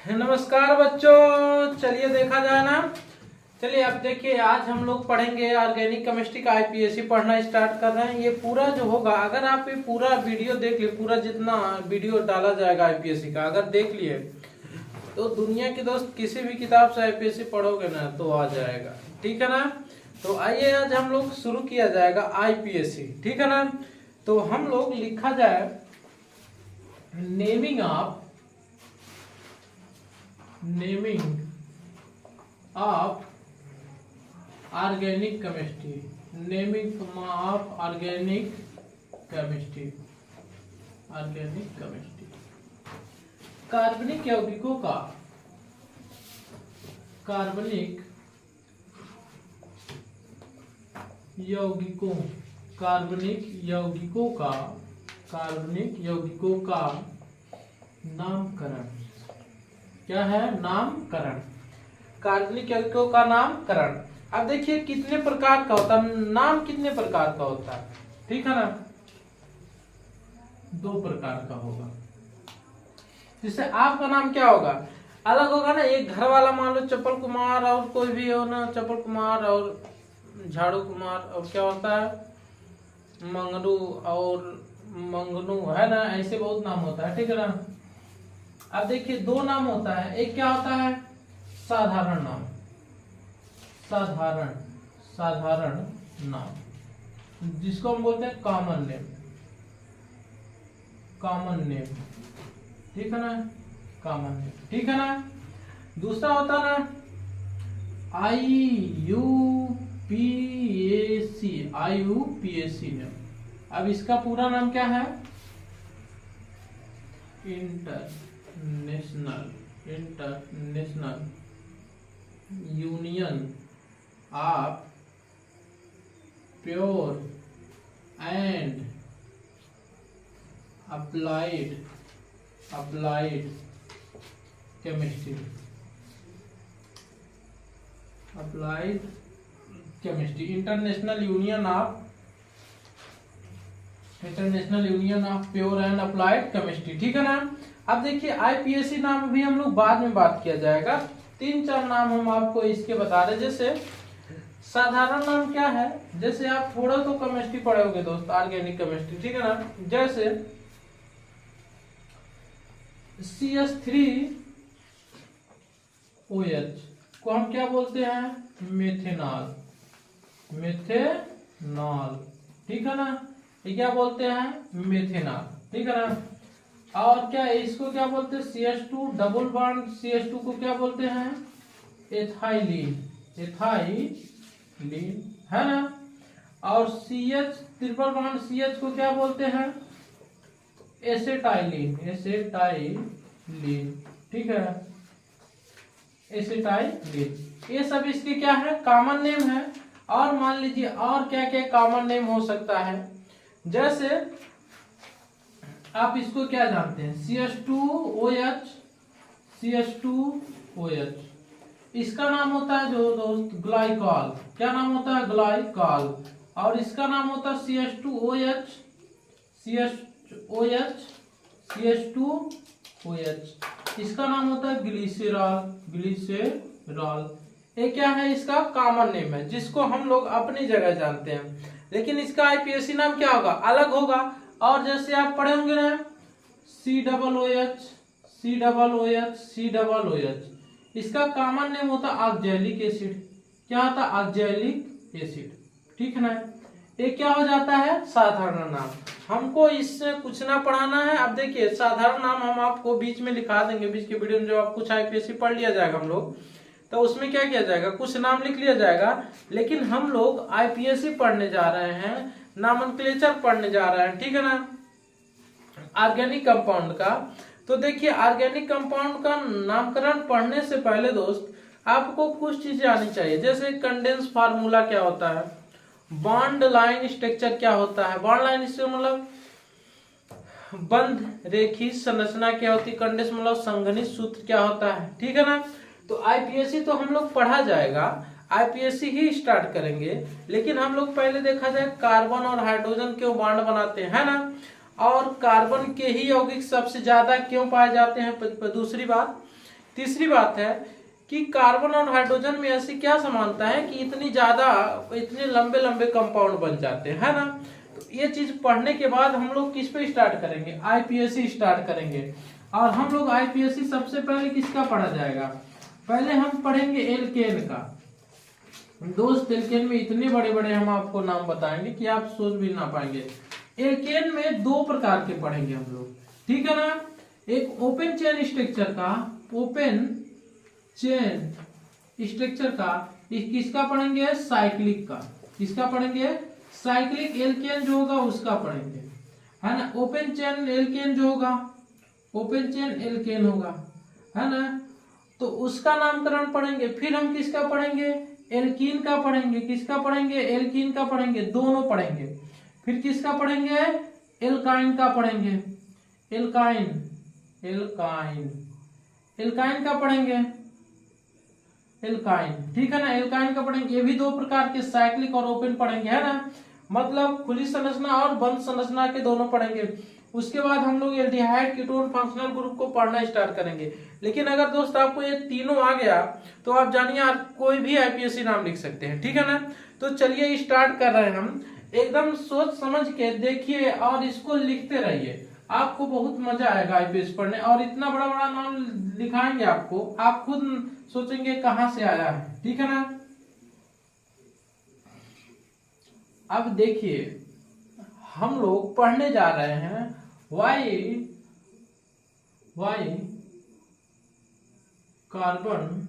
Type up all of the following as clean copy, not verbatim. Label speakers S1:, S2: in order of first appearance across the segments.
S1: नमस्कार बच्चों, चलिए देखा जाए ना। चलिए अब देखिए, आज हम लोग पढ़ेंगे ऑर्गेनिक केमिस्ट्री का आईपीएससी पढ़ना स्टार्ट कर रहे हैं। ये पूरा जो होगा, अगर आप ये पूरा वीडियो देख लिए, पूरा जितना वीडियो डाला जाएगा आईपीएससी का अगर देख लिए, तो दुनिया के दोस्त किसी भी किताब से आईपीएससी पढ़ोगे ना तो आ जाएगा। ठीक है ना। तो आइए आज हम लोग शुरू किया जाएगा आईपीएससी। ठीक है ना। तो हम लोग लिखा जाए naming of organic chemistry. Naming of organic chemistry. कार्बनिक यौगिकों का कार्बनिक यौगिकों का नामकरण। क्या है? नामकरण। कार्बनिक यौगिकों का नामकरण। अब देखिए कितने प्रकार का होता है, नाम कितने प्रकार का होता है। ठीक है ना। 2 प्रकार का होगा। जैसे आपका नाम क्या होगा, अलग होगा ना। एक घर वाला मान लो चप्पल कुमार, और कोई भी हो ना, चप्पल कुमार और झाड़ू कुमार, और क्या होता है मंगनू और मंगनू, है ना। ऐसे बहुत नाम होता है। ठीक है ना। अब देखिए 2 नाम होता है। एक क्या होता है? साधारण नाम। साधारण नाम जिसको हम बोलते हैं कॉमन नेम। ठीक है ना। Common name. ठीक है ना। दूसरा होता है ना आईयूपीएसी नेम। अब इसका पूरा नाम क्या है? International union of pure and applied chemistry. International union of pure and applied chemistry. ठीक है ना। अब देखिए आईपीएससी नाम भी हम लोग बाद में बात किया जाएगा। 3-4 नाम हम आपको इसके बता रहे। जैसे साधारण नाम क्या है, जैसे आप थोड़ा तो केमिस्ट्री पढ़ोगे दोस्त, ऑर्गेनिक केमिस्ट्री। ठीक है ना। जैसे CH3OH को हम क्या बोलते हैं? मेथेनॉल। ठीक है ना। ये क्या बोलते हैं? मेथेनॉल। ठीक है ना। और क्या इसको क्या बोलते हैं? CH2 डबल बॉन्ड CH2 को क्या बोलते हैं? एथाइलिन, है ना। और CH ट्रिपल बॉन्ड CH को क्या बोलते हैं? एसेटाइलिन। ठीक है। एसेटाइलिन। ये सब इसके क्या है? कॉमन नेम है। और मान लीजिए और क्या क्या कॉमन नेम हो सकता है। जैसे आप इसको क्या जानते हैं? CH2OH। इसका नाम होता है जो दोस्त ग्लाइकॉल। क्या नाम होता है? ग्लाइकॉल। और इसका नाम होता है CH2OH। इसका नाम होता है ग्लिसरॉल। ये क्या है? इसका कॉमन नेम है जिसको हम लोग अपनी जगह जानते हैं, लेकिन इसका आईपीएससी नाम क्या होगा? अलग होगा। और जैसे आप पढ़े होंगे ना COOH, इसका कॉमन नेम होता है ऑक्जेलिक एसिड। क्या होता है? Oxalic acid. ठीक है ना। ये क्या हो जाता है? साधारण नाम। हमको इससे कुछ ना पढ़ाना है। अब देखिए साधारण नाम हम आपको बीच में लिखा देंगे, बीच के वीडियो में जो आप कुछ आईपीएससी पढ़ लिया जाएगा हम लोग, तो उसमें क्या किया जाएगा? कुछ नाम लिख लिया जाएगा। लेकिन हम लोग आईपीएससी पढ़ने जा रहे हैं, नॉमेनक्लेचर पढ़ने जा रहे हैं। ठीक है ना। ऑर्गेनिक कंपाउंड का। तो देखिए ऑर्गेनिक कंपाउंड का नामकरण पढ़ने से पहले दोस्त आपको कुछ चीजें आनी चाहिए। जैसे कंडेंस फार्मूला क्या होता है, बॉन्ड लाइन स्ट्रक्चर क्या होता है। बॉन्ड लाइन स्ट्रक्चर मतलब बंध रेखी संरचना क्या होती है, कंडेंस मतलब संघनित सूत्र क्या होता है। ठीक है ना। तो आईपीएससी तो हम लोग पढ़ा जाएगा, आईपीएससी ही स्टार्ट करेंगे, लेकिन हम लोग पहले देखा जाए कार्बन और हाइड्रोजन क्यों बॉन्ड बनाते हैं, है ना। और कार्बन के ही यौगिक सबसे ज्यादा क्यों पाए जाते हैं। दूसरी बात तीसरी बात है कि कार्बन और हाइड्रोजन में ऐसी क्या समानता है कि इतने लंबे लंबे कंपाउंड बन जाते हैं, है ना। तो ये चीज पढ़ने के बाद हम लोग किस पे स्टार्ट करेंगे, आईपीएससी स्टार्ट करेंगे। और हम लोग आईपीएससी सबसे पहले किसका पढ़ा जाएगा, पहले हम पढ़ेंगे एल्केन का। दोस्त एल्केन में इतने बड़े बड़े हम आपको नाम बताएंगे कि आप सोच भी ना पाएंगे। एल्केन में दो प्रकार के पढ़ेंगे हम लोग, ठीक है ना। एक ओपन चेन स्ट्रक्चर का, ओपन चेन स्ट्रक्चर का, किसका पढ़ेंगे, साइक्लिक का। किसका पढ़ेंगे, साइक्लिक एल्केन जो होगा उसका पढ़ेंगे, है ना। ओपन चेन एल्केन जो होगा, ओपन चेन एल्केन होगा, है ना, तो उसका नामकरण पढ़ेंगे। फिर हम किसका पढ़ेंगे, एल्कीन का पढ़ेंगे। किसका पढ़ेंगे, एल्कीन का पढ़ेंगे, दोनों पढ़ेंगे। फिर किसका पढ़ेंगे, एल्काइन का पढ़ेंगे, एल्काइन, एल्काइन, एल्काइन का पढ़ेंगे, एल्काइन, ठीक है ना, एल्काइन का पढ़ेंगे। ये भी दो प्रकार के साइक्लिक और ओपन पढ़ेंगे, है ना, मतलब खुली संरचना और बंद संरचना के दोनों पढ़ेंगे। उसके बाद हम लोग एल्डिहाइड कीटोन फंक्शनल ग्रुप को पढ़ना स्टार्ट करेंगे। लेकिन अगर दोस्त आपको ये तीनों आ गया तो आप जानिए आप कोई भी आईपीएससी नाम लिख सकते हैं, ठीक है ना। तो चलिए स्टार्ट कर रहे हैं हम, एकदम सोच समझ के देखिए और इसको लिखते रहिए, आपको बहुत मजा आएगा आईपीएस पढ़ने। और इतना बड़ा बड़ा नाम लिखाएंगे आपको, आप खुद सोचेंगे कहां से आया है, ठीक है ना। अब देखिए हम लोग पढ़ने जा रहे हैं why carbon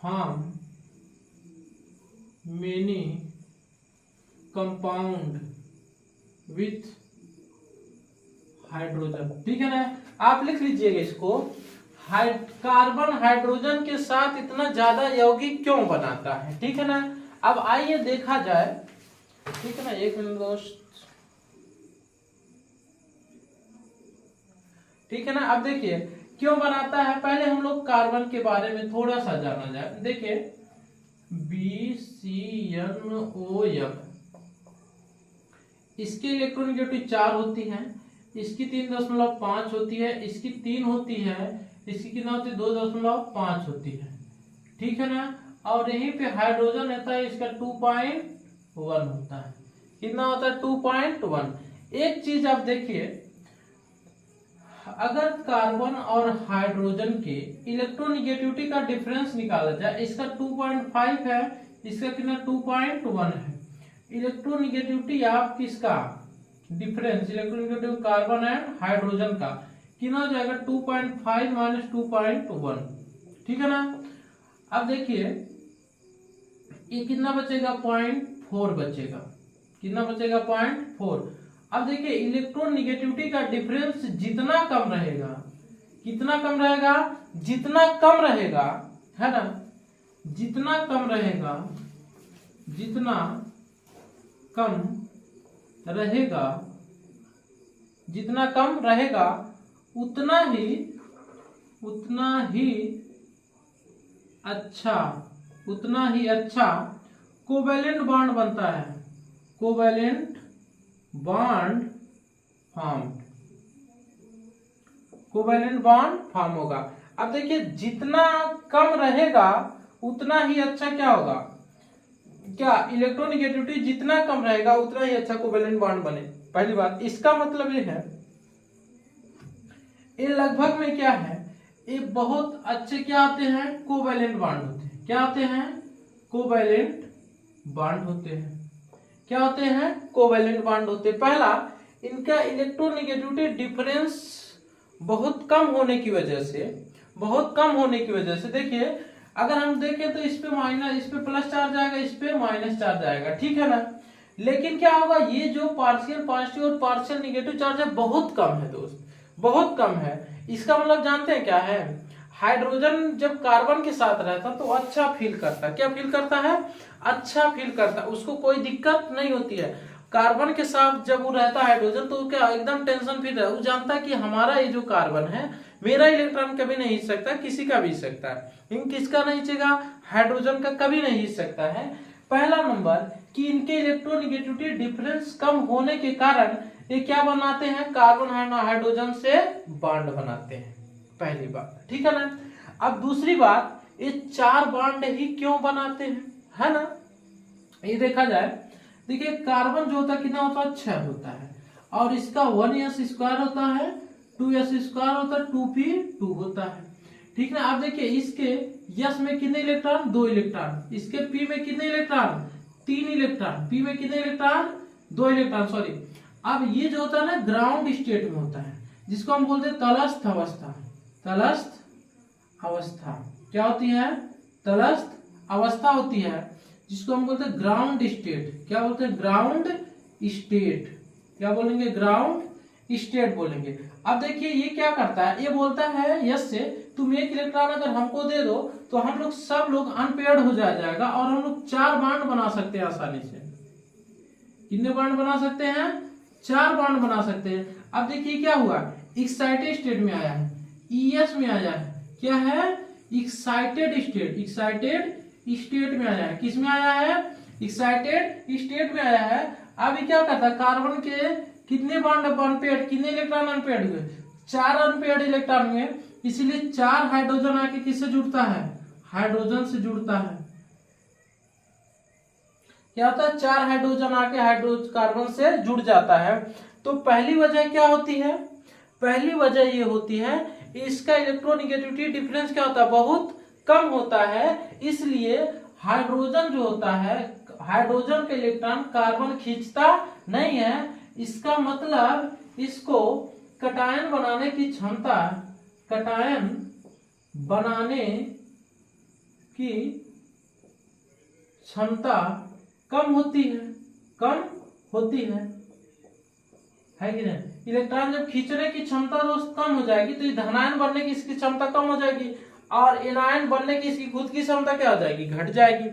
S1: form many compound with hydrogen, ठीक है ना। आप लिख लीजिएगा इसको, कार्बन हाइड्रोजन के साथ इतना ज्यादा यौगिक क्यों बनाता है, ठीक है ना। अब आइए देखा जाए, ठीक है ना, एक मिनट दोस्त, ठीक है ना। अब देखिए क्यों बनाता है, पहले हम लोग कार्बन के बारे में थोड़ा सा जाना जाए। देखिए BCNOF, इसकी इलेक्ट्रॉनिक 4 होती है, इसकी 3.5 होती है, इसकी 3 होती है, इसकी कितना होती है 2.5 होती है, ठीक है ना। और यहीं पे हाइड्रोजन रहता है, इसका 2.1 होता है। कितना होता है 2.1। एक चीज आप देखिए, अगर कार्बन और हाइड्रोजन के इलेक्ट्रोनिगेटिविटी का डिफरेंस निकाला जाए, इसका 2.5 है, इसका कितना 2.1 है। इलेक्ट्रोनिगेटिविटी आप किसका difference, electronegative carbon and hydrogen का कितना हो जाएगा 2.5 माइनस 2.1, ठीक है ना। अब देखिए ये कितना बचेगा 0.4 बचेगा, कितना बचेगा 0.4। अब देखिए इलेक्ट्रॉन निगेटिविटी का डिफरेंस जितना कम रहेगा, कितना कम रहेगा, जितना कम रहेगा, है ना, जितना कम रहेगा, जितना कम रहेगा, जितना कम रहेगा उतना ही अच्छा कोवैलेंट बॉन्ड बनता है, covalent bond form, covalent bond form होगा। अब देखिए जितना कम रहेगा उतना ही अच्छा क्या होगा, क्या इलेक्ट्रोनिगेटिविटी जितना कम रहेगा उतना ही अच्छा कोवैलेंट बॉन्ड बने। पहली बात, इसका मतलब ये है, ये लगभग में क्या है, ये बहुत अच्छे क्या होते हैं, कोवैलेंट बॉन्ड होते हैं। क्या होते हैं, कोवैलेंट बॉन्ड होते हैं। क्या होते हैं, कोवैलेंट बॉन्ड होते हैं। पहला, इनका इलेक्ट्रोनिगेटिविटी डिफरेंस बहुत कम होने की वजह से, बहुत कम होने की वजह से, देखिए अगर हम देखें तो इस पे माइनस, इस पे प्लस चार्ज आएगा, इस पे माइनस चार्ज आएगा, ठीक है ना। लेकिन क्या होगा, ये जो पार्शियल पॉजिटिव और पार्शियल निगेटिव चार्ज है बहुत कम है दोस्त, बहुत कम है। इसका मतलब जानते हैं क्या है, हाइड्रोजन जब कार्बन के साथ रहता तो अच्छा फील करता, क्या फील करता है, अच्छा फील करता, उसको कोई दिक्कत नहीं होती है। कार्बन के साथ जब वो रहता है हाइड्रोजन तो क्या एकदम टेंशन फ्री रहता है, वो जानता है कि हमारा ये जो कार्बन है, मेरा इलेक्ट्रॉन कभी नहीं हिच सकता, किसी का भी हिच सकता है, लेकिन किसका नहीं हिचेगा, हाइड्रोजन का कभी नहीं हिच सकता है। पहला नंबर कि इनके इलेक्ट्रोनिगेटिविटी डिफरेंस कम होने के कारण ये क्या बनाते हैं, कार्बन हाइड्रोजन से बॉन्ड बनाते हैं। पहली बात, ठीक है ना। अब दूसरी बात, ये 4 बॉन्ड ही क्यों बनाते हैं, है ना। ये देखा जाए, देखिए कार्बन जो होता है कितना होता है, 6 होता है, और इसका 1s² होता है, 2s² होता है, 2p2 होता है, ठीक ना। अब देखिए इसके यस में कितने इलेक्ट्रॉन, 2 इलेक्ट्रॉन, इसके पी में कितने इलेक्ट्रॉन, 3 इलेक्ट्रॉन, पी में कितने इलेक्ट्रॉन, 2 इलेक्ट्रॉन, सॉरी। अब ये जो होता है ना ग्राउंड स्टेट में होता है, जिसको हम बोलते हैं तलस्थ अवस्था। तलस्थ अवस्था क्या होती है, तलस्थ अवस्था होती है, जिसको हम बोलते हैं ग्राउंड स्टेट। क्या बोलते हैं, ग्राउंड स्टेट। क्या बोलेंगे, ग्राउंड स्टेट बोलेंगे। अब देखिए ये क्या करता है, ये बोलता है यस से तुम 1 इलेक्ट्रॉन अगर हमको दे दो तो हम लोग सब लोग अनपेयर्ड हो जाएगा, और हम लोग 4 बॉन्ड बना सकते हैं आसानी से। कितने बॉन्ड बना सकते हैं, 4 बॉन्ड बना सकते हैं। अब देखिए क्या हुआ, एक्साइटेड स्टेट में आया है, ईएस में आया है, क्या है, एक्साइटेड स्टेट। एक्साइटेड स्टेट में आया है, किस में आया है, एक्साइटेड स्टेट में आया है। अब ये क्या करता है, कार्बन के कितने बॉन्ड अनपेयर्ड, कितने इलेक्ट्रॉन अनपेयर्ड हुए, 4 अनपेयर्ड इलेक्ट्रॉन हुए, इसीलिए 4 हाइड्रोजन आके किससे जुड़ता है, हाइड्रोजन से जुड़ता है। क्या होता है, 4 हाइड्रोजन आके कार्बन से जुड़ जाता है। तो पहली वजह क्या होती है, पहली वजह ये होती है इसका इलेक्ट्रोनेगेटिविटी डिफरेंस क्या होता है, बहुत कम होता है, इसलिए हाइड्रोजन जो होता है, हाइड्रोजन का इलेक्ट्रॉन कार्बन खींचता नहीं है। इसका मतलब इसको कटायन बनाने की क्षमता, कटायन बनाने की क्षमता कम होती है, कम होती है कि नहीं। इलेक्ट्रॉन जब खींचने की क्षमता दोस्त कम हो जाएगी तो धनायन बनने की इसकी क्षमता कम हो जाएगी, और एनायन बनने की इसकी खुद की क्षमता क्या हो जाएगी, घट जाएगी।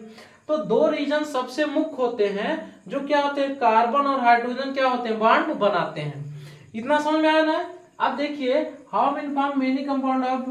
S1: तो 2 रीजन सबसे मुख्य होते हैं जो क्या होते हैं, कार्बन और हाइड्रोजन क्या होते हैं, बॉन्ड बनाते हैं। इतना समझ में आया ना। अब देखिए how many form many compound of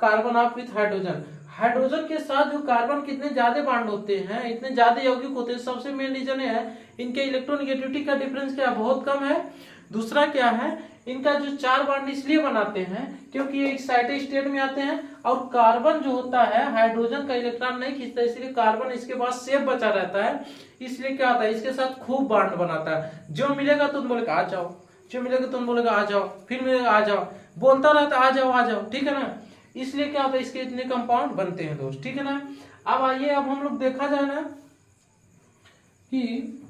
S1: carbon of with hydrogen. Hydrogen के साथ जो कार्बन कितने ज्यादा बॉन्ड होते हैं, इतने ज्यादा यौगिक होते हैं, सबसे मेन रीजन है इनके इलेक्ट्रोनेगेटिविटी का डिफरेंस क्या बहुत कम है। दूसरा क्या है, इनका जो 4 बॉन्ड इसलिए बनाते हैं क्योंकि ये एक्साइटेड स्टेट में आते हैं, और कार्बन जो होता है हाइड्रोजन का इलेक्ट्रॉन नहीं खींचता, इसलिए कार्बन इसके पास सेफ बचा रहता है, इसलिए क्या होता है इसके साथ खूब बॉन्ड बनाता है। जो मिलेगा तुम बोलेगा आ जाओ, जो मिलेगा तुम बोलेगा आ जाओ, फिर मिलेगा आ जाओ, बोलता रहता आ जाओ आ जाओ, ठीक है ना। इसलिए क्या होता है इसके इतने कंपाउंड बनते हैं दोस्त, ठीक है ना। अब आइए अब हम लोग देखा जाए ना कि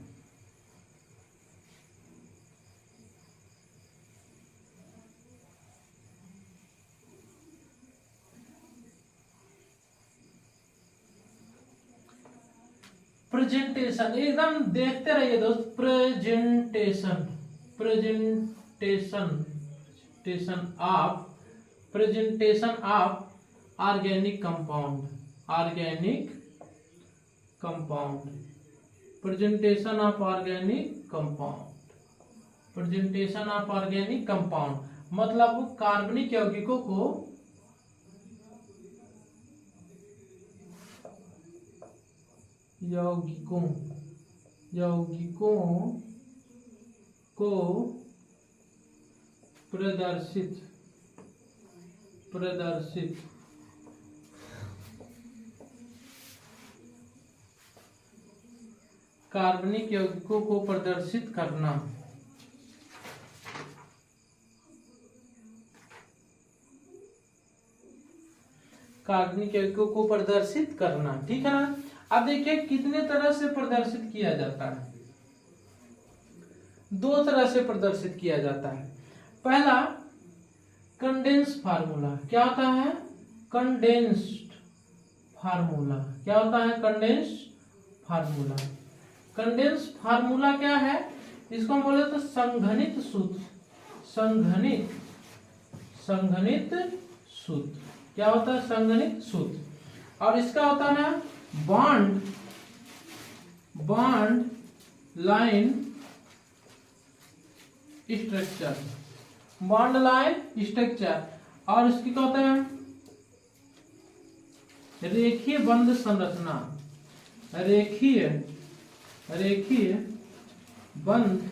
S1: प्रेजेंटेशन, एकदम देखते रहिए दोस्त। Presentation, presentation of organic compound, organic compound, presentation of organic compound, presentation of organic compound मतलब कार्बनिक यौगिकों को यौगिकों को प्रदर्शित कार्बनिक यौगिकों को प्रदर्शित करना, कार्बनिक यौगिकों को प्रदर्शित करना, ठीक है ना। अब देखिए कितने तरह से प्रदर्शित किया जाता है, 2 तरह से प्रदर्शित किया जाता है। पहला कंडेंस फार्मूला, क्या होता है, कंडेंस्ड फार्मूला, क्या होता है, कंडेंस्ड फार्मूला। कंडेंस फार्मूला क्या है, इसको हम बोले तो संघनित सूत्र, संघनित सूत्र, क्या होता है, संघनित सूत्र। और इसका होता है ना bond line structure, bond line structure. और इसकी क्या होता है, रेखीय बंध संरचना, रेखीय बंध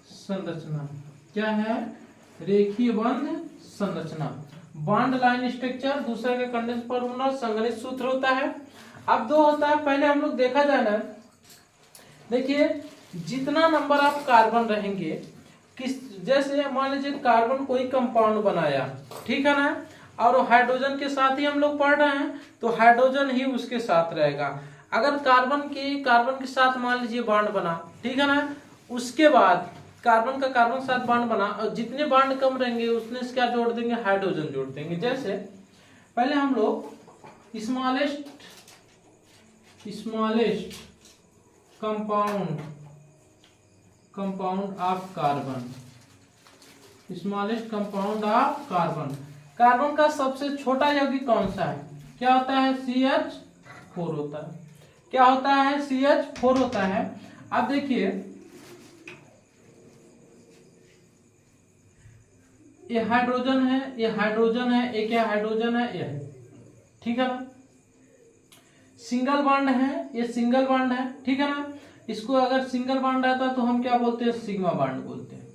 S1: संरचना, क्या है, रेखीय बंध संरचना। बॉन्ड लाइन स्ट्रक्चर, दूसरे का कंडेंस फार्मूला, संगणित सूत्र होता है। अब दो होता है, पहले हम लोग देखा जाए ना, देखिए जितना नंबर ऑफ कार्बन रहेंगे, किस जैसे मान लीजिए कार्बन कोई कंपाउंड बनाया, ठीक है ना, और हाइड्रोजन के साथ ही हम लोग पढ़ रहे हैं, तो हाइड्रोजन ही उसके साथ रहेगा। अगर कार्बन के साथ मान लीजिए बॉन्ड बना, ठीक है ना, उसके बाद कार्बन का कार्बन के साथ बॉन्ड बना, और जितने बॉन्ड कम रहेंगे उसने क्या जोड़ देंगे, हाइड्रोजन जोड़ देंगे। जैसे पहले हम लोग smallest compound of carbon, smallest compound of carbon, carbon का सबसे छोटा यौगिक कौन सा है, क्या होता है, CH4 होता है। क्या होता है, CH4 होता है। अब देखिए ये हाइड्रोजन है, ये हाइड्रोजन है, एक ये हाइड्रोजन है, ये है, ठीक है ना, सिंगल बॉन्ड है, ये सिंगल बॉन्ड है, ठीक है ना। इसको अगर सिंगल बॉन्ड आता तो हम क्या बोलते हैं, सिग्मा बॉन्ड बोलते हैं,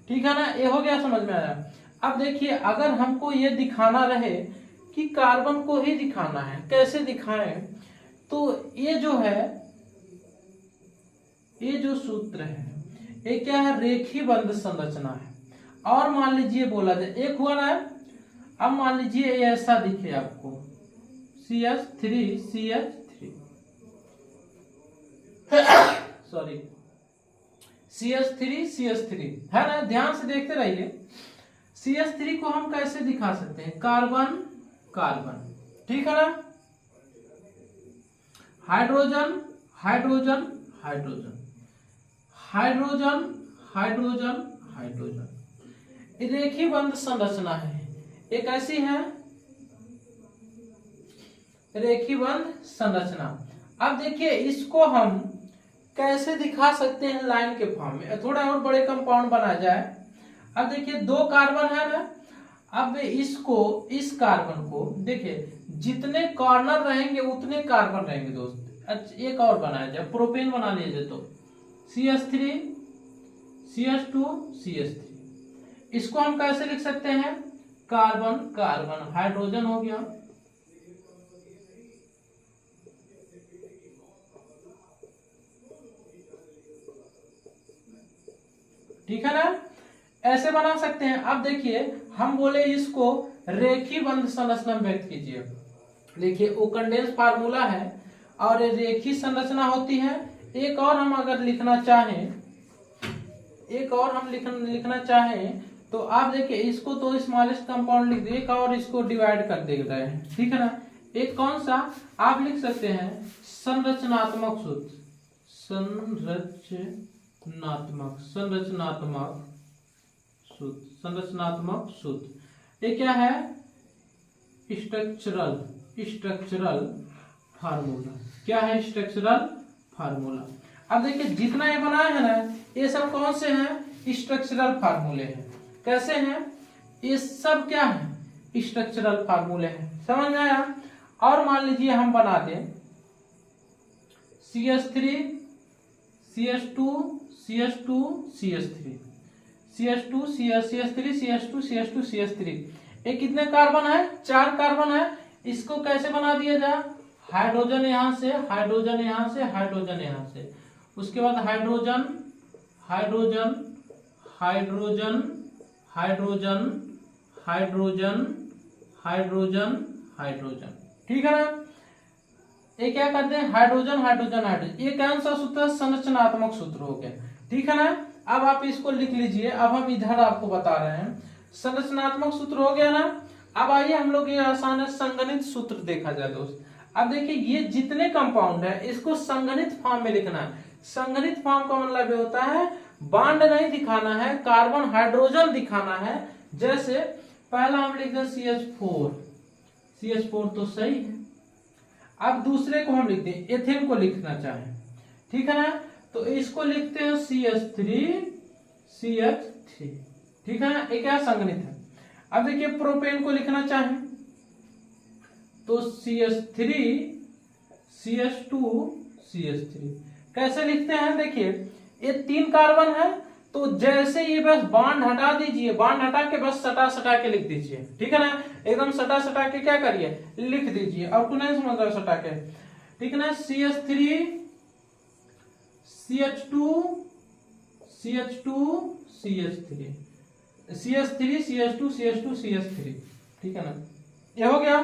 S1: ठीक है ना। ये हो गया, समझ में आया। अब देखिए अगर हमको ये दिखाना रहे कि कार्बन को ही दिखाना है, कैसे दिखाएं, तो ये जो है, ये जो सूत्र है, ये क्या है, रेखीय बंध संरचना है। और मान लीजिए बोला जाए, एक हुआ ना, अब मान लीजिए ऐसा दिखे आपको, CH3 सॉरी CH3 है ना, ध्यान से देखते रहिए। CH3 को हम कैसे दिखा सकते हैं, कार्बन कार्बन, ठीक है ना, hydrogen hydrogen hydrogen hydrogen hydrogen hydrogen, रेखीय बंध संरचना है, एक ऐसी है रेखीय बंध संरचना। अब देखिए इसको हम कैसे दिखा सकते हैं, लाइन के फॉर्म में, थोड़ा और बड़े कंपाउंड बना जाए। अब देखिए दो कार्बन है ना, अब इसको, इस कार्बन को देखिए, जितने कॉर्नर रहेंगे उतने कार्बन रहेंगे दोस्त। अच्छा एक और बनाया जाए, प्रोपेन बना लीजिए, तो CH3 CH2 CH3, इसको हम कैसे लिख सकते हैं, कार्बन कार्बन, हाइड्रोजन हो गया, ठीक है ना, ऐसे बना सकते हैं। अब देखिए हम बोले इसको रेखीय बंध संरचना में व्यक्त कीजिए, देखिए वो कंडेंस फार्मूला है और रेखीय संरचना होती है। एक और हम अगर लिखना चाहें, एक और हम लिखना चाहें तो आप देखिए इसको तो स्मॉलेस्ट कंपाउंड लिख दिए, एक और इसको डिवाइड कर दे रहे हैं, ठीक है ना। एक कौन सा आप लिख सकते हैं, संरचनात्मक सूत्र, संरचनात्मक सूत्र, ये क्या है, स्ट्रक्चरल फार्मूला, क्या है, स्ट्रक्चरल फार्मूला। अब देखिए जितना ये बनाया है ना, ये सब कौन से हैं, स्ट्रक्चरल फार्मूले हैं। कैसे हैं, ये सब क्या है, स्ट्रक्चरल फार्मूले हैं, समझ में आया। और मान लीजिए हम बना दें CH3 CH2 CH2 CH3 CH2 CH3 CH2 CH2 CH3, ये कितने कार्बन है, 4 कार्बन है। इसको कैसे बना दिया जाए, हाइड्रोजन यहां से, हाइड्रोजन यहां से, हाइड्रोजन यहां से, उसके बाद hydrogen hydrogen hydrogen hydrogen hydrogen hydrogen hydrogen, ठीक है ना। ये क्या करते हैं, हाइड्रोजन हाइड्रोजन हाइड्रोजन, ये कौन सा सूत्र, संरचनात्मक सूत्र हो गया, ठीक है ना। अब आप इसको लिख लीजिए, अब हम इधर आपको बता रहे हैं, संरचनात्मक सूत्र हो गया ना। अब आइए हम लोग ये आसान है, संगणित सूत्र देखा जाए दोस्त। अब देखिए ये जितने कंपाउंड है इसको संगणित फॉर्म में लिखना है। संगणित फॉर्म का मतलब ये होता है बॉन्ड नहीं दिखाना है, कार्बन हाइड्रोजन दिखाना है। जैसे पहला हम लिख दें CH4 तो सही है। अब दूसरे को हम लिख दें, एथेन को लिखना चाहें, ठीक है ना, तो इसको लिखते हैं CH3, ठीक है ना, ये क्या संगणित है। अब देखिए प्रोपेन को लिखना चाहें तो CH3 CH2 CH3, कैसे लिखते हैं, देखिए ये 3 कार्बन है तो जैसे ये बस बांड हटा दीजिए, बांड हटा के बस सटा सटा के लिख दीजिए, ठीक है ना, एकदम सटा सटा के क्या करिए लिख दीजिए। और कुछ नहीं समझ रहा सटा के, ठीक है ना, CH3 CH2 CH2 CH3 CH3 CH2 CH2 CH3, ठीक है ना, ये हो गया।